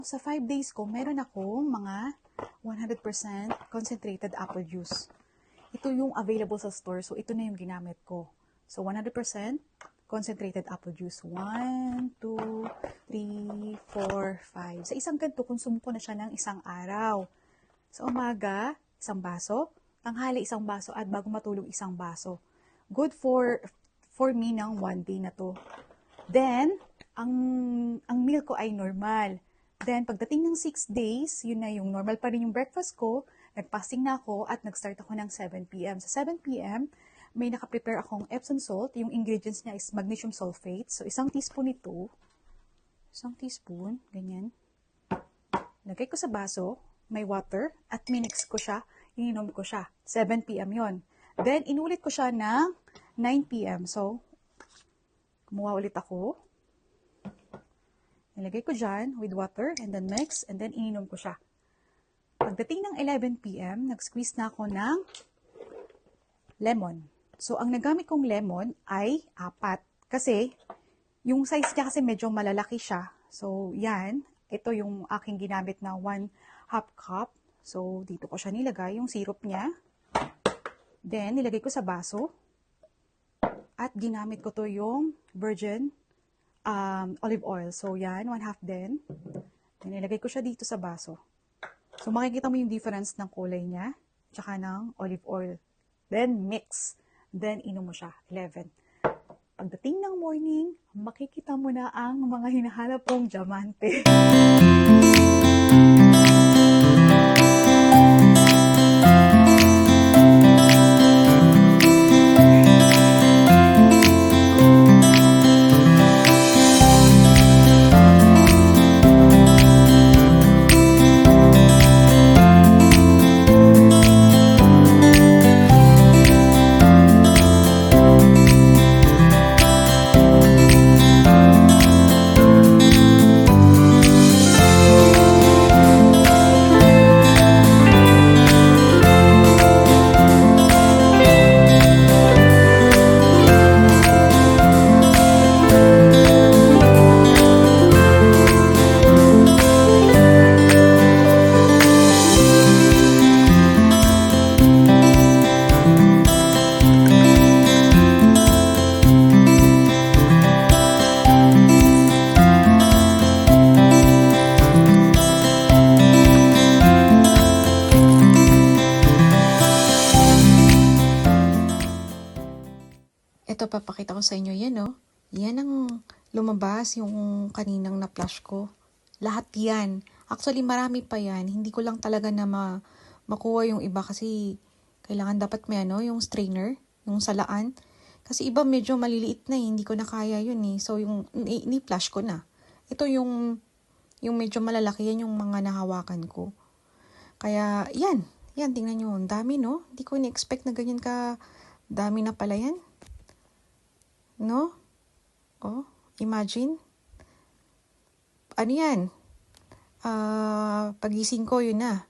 Sa 5 days ko, meron akong mga 100% concentrated apple juice. Ito yung available sa store, so ito na yung ginamit ko. So 100% concentrated apple juice. 1, 2, 3, 4, 5. Sa isang ganito, konsumo ko na siya ng isang araw. Sa umaga, isang baso. Tanghali, isang baso. At bago matulog, isang baso. Good for me ng 1 day na to. Then, ang meal ko ay normal. Then, pagdating ng 6 days, yun na yung normal pa rin yung breakfast ko. Nag-fasting na ako at nag-start ako ng 7 p.m. Sa 7 p.m., may nakaprepare akong Epsom salt. Yung ingredients niya is magnesium sulfate. So, isang teaspoon ito. Isang teaspoon, ganyan. Lagay ko sa baso, may water, at minix ko siya, ininom ko siya. 7 p.m. yon. Then, inulit ko siya ng 9 p.m. So, kumuha ulit ako. Nilagay ko dyan with water and then mix and then ininom ko siya. Pagdating ng 11 p.m., nag-squeeze na ako ng lemon. So, ang nagamit kong lemon ay 4. Kasi, yung size niya kasi medyo malalaki siya. So, yan. Ito yung aking ginamit na 1/2 cup. So, dito ko siya nilagay, yung syrup niya. Then, nilagay ko sa baso. At ginamit ko to yung virgin olive oil. So, yan, 1/2 din. Then, nilagay ko siya dito sa baso. So, makikita mo yung difference ng kulay niya, tsaka ng olive oil. Then, mix. Then, inom mo siya. 11. Pagdating ng morning, makikita mo na ang mga hinahanap kong diamante. Ito, papakita ko sa inyo yan, no? Yan ang lumabas, yung kaninang na-flash ko. Lahat yan. Actually, marami pa yan. Hindi ko lang talaga na makuha yung iba kasi kailangan dapat may yung strainer, yung salaan. Kasi iba medyo maliliit na hindi ko na kaya yun eh. So, yung ni-flash ko na. Ito yung medyo malalaki, yan yung mga nahawakan ko. Kaya, yan. Yan, tingnan nyo. Ang dami, no? Hindi ko ni-expect na ganyan ka dami na pala yan. No? Oh, imagine. Ano yan? Pagising ko, yun na.